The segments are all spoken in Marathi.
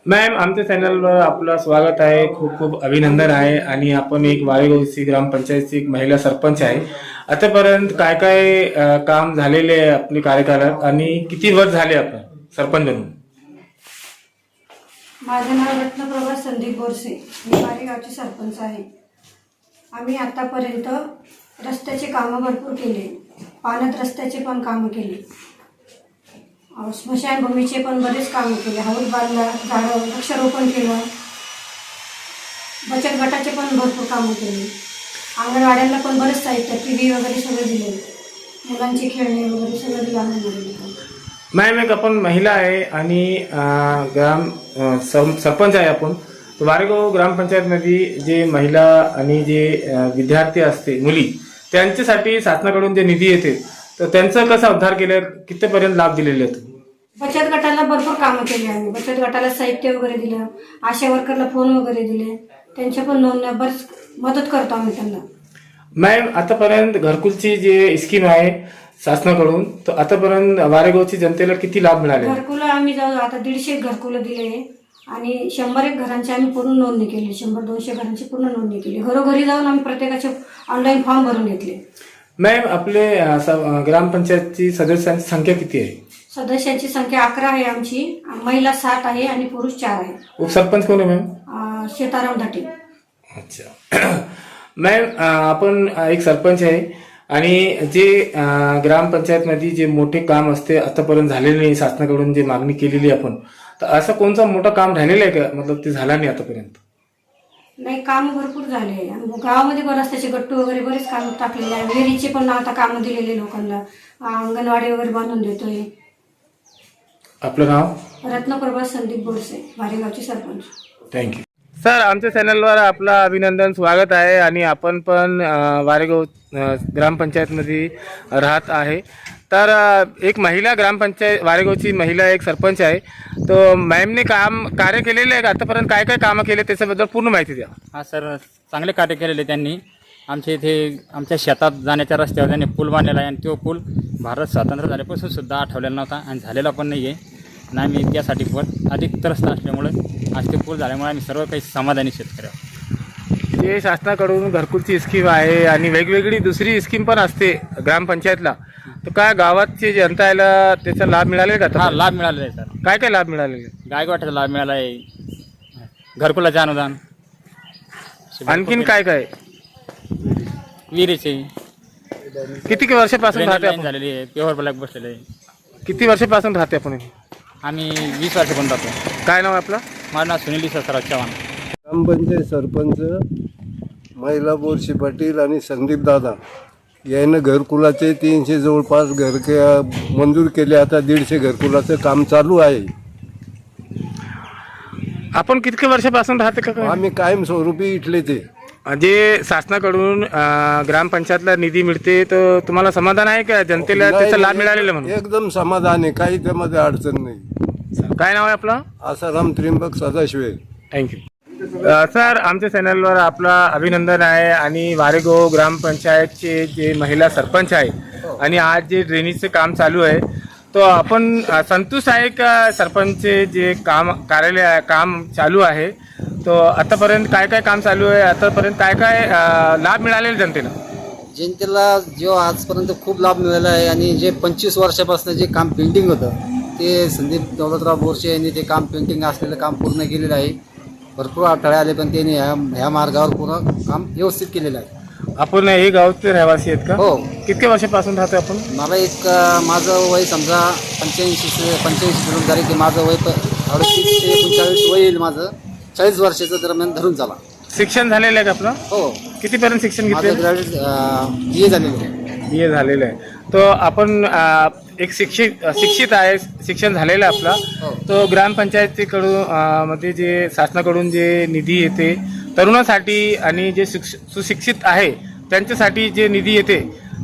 मॅम, आमच्या चॅनलवर आपलं स्वागत आहे. खूप खूप अभिनंदन आहे. आणि आपण एक वारेगावची ग्रामपंचायतची एक महिला सरपंच आहे. आतापर्यंत काय काय काम झालेले आहे आपल्या कार्यकाळात आणि किती वर्ष झाले आपण सरपंच म्हणून? माझे नाव रत्नप्रभा संदीप बोरसे. मी वारेगावची सरपंच आहे. आम्ही आतापर्यंत रस्त्याचे कामं भरपूर केले. पाण्यात रस्त्याचे पण कामं केली. स्मशानभूमीचे पण बरेच कामं केले. हौद बांधला, झाडं वृक्षारोपण केलं. बचत गटाचे पण भरपूर कामं केली. अंगणवाड्यांना पण बरेच साहित्य, टी.व्ही. वगैरे सगळं दिले. मुलांचे खेळणे वगैरे सगळं दिलं अंगणवाडीला. मॅम, एक आपण महिला आहे आणि सरपंच आहे आपण. वारेगाव ग्रामपंचायतमध्ये जे महिला आणि जे विद्यार्थी असते मुली, त्यांच्यासाठी शासनाकडून जे निधी येते तर त्यांचं कसं उद्धार केलं, कितीपर्यंत लाभ दिलेले आहेत? बचत गटाला भरपूर कामं केली आम्ही. बचत गटाला साहित्य वगैरे दिलं. आशा वर्करला फोन वगैरे दिले. त्यांच्या पण नोंदण्या बरेच मदत करतो आम्ही त्यांना. मॅम, आतापर्यंत घरकुलची जे स्कीम आहे शासनाकडून, तर आतापर्यंत वारेगावची जनतेला किती लाभ मिळाले? घरकुलं आम्ही जाऊ आता 150 घरकुलं दिले आणि 100 घरांची आम्ही पूर्ण नोंदणी केली. 100-200 घरांची पूर्ण नोंदणी केली. घरोघरी जाऊन आम्ही प्रत्येकाचे ऑनलाईन फॉर्म भरून घेतले. मॅम, आपले ग्रामपंचायतची सदस्यांची संख्या किती आहे? सदस्यांची संख्या 11 आहे आमची. महिला 7 आहे आणि पुरुष 4 आहे. उपसरपंच कोण आहे मॅम? शेताराम धाटे. अच्छा. मॅम, आपण एक सरपंच आहे आणि जे ग्रामपंचायतमध्ये जे मोठे काम असते आतापर्यंत झालेले नाही, शासनाकडून जे मागणी केलेली आपण, तर असं कोणतं मोठं काम राहिलेलं आहे का? मतलब ते झालं नाही आतापर्यंत? नाही, काम भरपूर झाले. गावामध्ये पण रस्त्याचे गट्टू वगैरे बरेच काम टाकलेले आहे. विहिरीचे पण आता कामं दिलेले लोकांना. अंगणवाडी वगैरे बांधून देतोय. आपलं नाव? रत्नप्रभा संदीप बोरसे, वारेगावची सरपंच. थँक्यू. सर, आमच्या चॅनलवर आपलं अभिनंदन, स्वागत आहे. आणि आपण पण वारेगाव ग्रामपंचायतमध्ये राहत आहे. तर एक महिला ग्रामपंचायत, वारेगावची महिला एक सरपंच आहे. तो मॅमने कार्य केलेले आहे का? आतापर्यंत काय काय कामं केले त्याच्याबद्दल पूर्ण माहिती द्या. हां सर, चांगले कार्य केलेले त्यांनी. आमच्या इथे आमच्या शेतात जाण्याच्या रस्त्यावर त्यांनी पूल बांधलेला आहे आणि तो पूल भारत स्वातंत्र्य झाल्यापासून सुद्धा आठवलेला नव्हता आणि झालेला पण नाही आहे. आणि आम्ही त्यासाठी पण अधिक त्रस्त असल्यामुळे आज ते पूल झाल्यामुळे आम्ही सर्व काही समाधानी शेतकरी आहोत. जे शासनाकडून घरकुलची स्कीम आहे आणि वेगवेगळी दुसरी स्कीम पण असते ग्रामपंचायतला, तर काय गावातची जनता याला त्याचा लाभ मिळाले का? हां, लाभ मिळालेला आहे सर. काय काय लाभ मिळालेले? गायकवाटाचा लाभ मिळाला आहे, घरकुलाचे अनुदान, आणखीन काय काय? विहिरीचे किती वर्षापासून राहते लाईन आपण? झालेली आहे, पेवर ब्लॅक बसलेले आहे. किती वर्षापासून राहते आपण इथे? आम्ही 20 वर्षापर्यंत राहतो. काय नाव आहे आपलं? माझं नाव सुनील सराव चव्हाण. ग्रामपंचायत सरपंच महिला बोरशी पाटील आणि संदीप दादा यानं घरकुलाचे 300 जवळपास मंजूर केले. आता 150 घरकुलाचं काम चालू आहे. आपण किती वर्षापासून राहते का? आम्ही कायमस्वरूपी इथले ते. जे शासनाकडून ग्रामपंचायतला निधी मिळते तर तुम्हाला समाधान आहे का? जनतेला त्याचा लाभ मिळालेला म्हणून एकदम समाधान आहे, काही त्यामध्ये अडचण नाही. काय नाव आहे आपलं? आसाराम त्र्यंबक सदाशिव. थँक्यू. सर, आमच्या चॅनलवर आपलं अभिनंदन आहे. आणि वारेगाव ग्रामपंचायतचे जे महिला सरपंच आहे आणि आज जे ड्रेनेजचे काम चालू आहे, तो आपण संतुष्ट आहे का? सरपंचचे जे कार्यालय काम चालू आहे, तो आतापर्यंत काय काय काम चालू आहे, आतापर्यंत काय काय लाभ मिळालेले जनतेला जो आजपर्यंत खूप लाभ मिळाला आहे. आणि जे 25 वर्षापासून जे काम पेंटिंग होतं ते संदीप दौलतराव बोरसे यांनी ते काम पेंटिंग असलेलं काम पूर्ण केलेलं आहे. भरपूर अडथळे आले पण त्यांनी ह्या मार्गावर पूर्ण काम व्यवस्थित केलेलं आहे. आपण हे गावचे रहिवासी आहेत का? हो. किती वर्षापासून राहतो आपण? मला माझं वय समजा 85 धरून झाले की माझं वय 38 ते 39 वय येईल. माझं 40 वर्षाचं दरम्यान धरून झाला. शिक्षण झालेलं आहे का आपलं? हो, कितीपर्यंत शिक्षण माझं घेतलं? ग्रॅज्युएट BA झालेलं आहे. BA झालेलं आहे. तो आपण एक शिक्षित आहे, शिक्षण झालेलं आहे आपला. हो. तो ग्रामपंचायतीकडून मध्ये जे शासनाकडून जे निधी येते तरुणासाठी आणि जे सुशिक्षित आहे त्यांच्यासाठी जे निधी येते,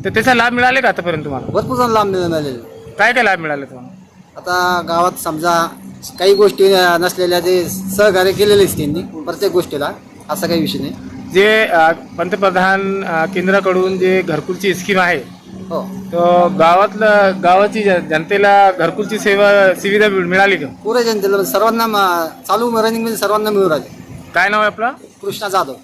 तर त्याचा लाभ मिळाले का आतापर्यंत तुम्हाला? भरपूर लाभ मिळालेले. काय काय लाभ मिळाले तुम्हाला? आता गावात समजा काही गोष्टी नसलेल्या जे सहकार्य केलेलेच त्यांनी प्रत्येक गोष्टीला, असा काही विषय नाही. जे पंतप्रधान केंद्राकडून जे घरकुलची स्कीम आहे हो. तर गावाची जनतेला घरकुलची सुविधा मिळाली का? पुऱ्या जनतेला सर्वांना चालू रनिंगमध्ये सर्वांना मिळू राहिले. काय नाव आहे आपलं? कृष्णा जाधव.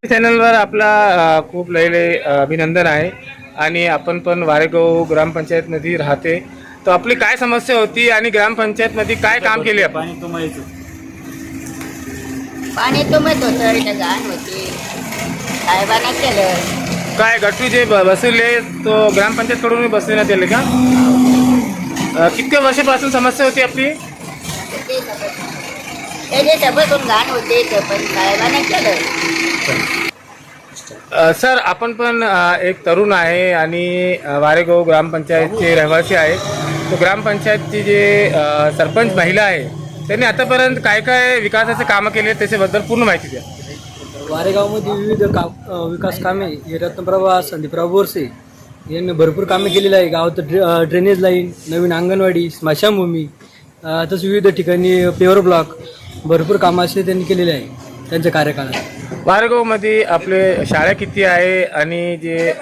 चॅनलवर आपला खूप लय अभिनंदन आहे. आणि आपण पण वारेगाव ग्रामपंचायतमध्ये राहते, तर आपली काय समस्या होती आणि ग्रामपंचायतमध्ये काय काम केले आपण? पाणी तुंबत होतं, इथं घाण होती, साहेबांना केलं. काय गटू जे बसवले तो ग्रामपंचायतकडून बसविण्यात आले का? कितक्या वर्षापासून समस्या होती आपली? त्याचे सबतून घाण होते, ते पण साहेबांना केलं. सर, आपण पण एक तरुण आहे आणि वारेगाव ग्रामपंचायतचे रहिवासी आहे. तो ग्रामपंचायतची जे सरपंच महिला आहे त्यांनी आतापर्यंत काय काय विकासाचे कामं केले त्याच्याबद्दल पूर्ण माहिती द्या. वारेगावमध्ये विविध विकास कामे हे रत्नप्रभा संदीपराव बोरसे यांनी भरपूर कामे केलेली आहे. गावात ड्रेनेज लाईन, नवीन अंगणवाडी, स्मशानभूमी, तसं विविध ठिकाणी पेवर ब्लॉक, भरपूर कामं असे त्यांनी केलेले आहे त्यांच्या कार्यकाळात. वारेगावमध्ये आपले शाळा किती आहे आणि जे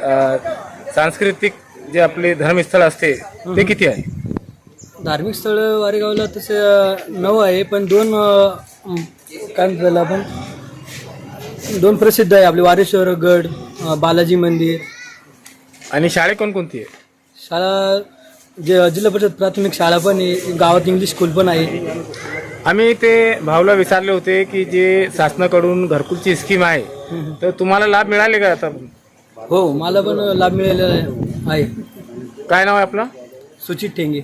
सांस्कृतिक जे आपले धर्मस्थळ असते ते किती आहे? धार्मिक स्थळ वारेगावला तसं 9 आहे, पण 2 काय झालं आपण 2 प्रसिद्ध आहे आपले, वारेश्वर गड, बालाजी मंदिर. आणि शाळे कोणकोणती आहे? शाळा जे जिल्हा परिषद प्राथमिक शाळा पण आहे, गावात इंग्लिश स्कूल पण आहे. आम्ही ते भाऊला विचारले होते की जे शासनाकडून घरकुलची स्कीम आहे तर तुम्हाला लाभ मिळाले का आता? हो, मला पण लाभ मिळालेला आहे. काय नाव आहे आपलं? सुचित ठेंगे.